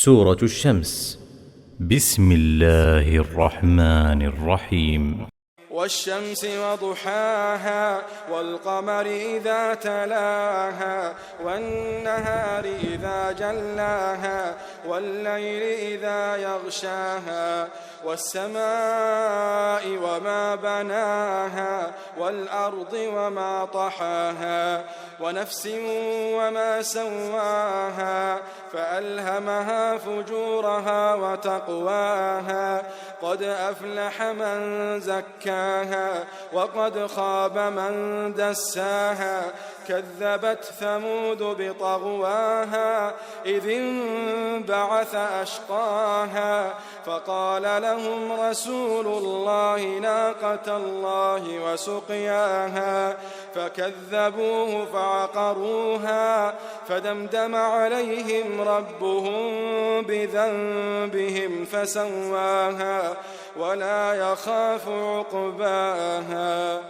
سورة الشمس. بسم الله الرحمن الرحيم. والشمس وضحاها والقمر إذا تلاها والنهار إذا جلاها والليل إذا يغشاها والسماء وما بناها والأرض وما طحاها ونفس وما سواها فألهمها فجورها وتقواها قد أفلح من زكاها وقد خاب من دساها كذبت ثمود بطغواها إذ انبعث أشقاها فقال لهم رسول الله ناقة الله وسقياها فكذبوه فعقروها فدمدم عليهم ربهم بذنبهم فسواها ولا يخاف عقباها.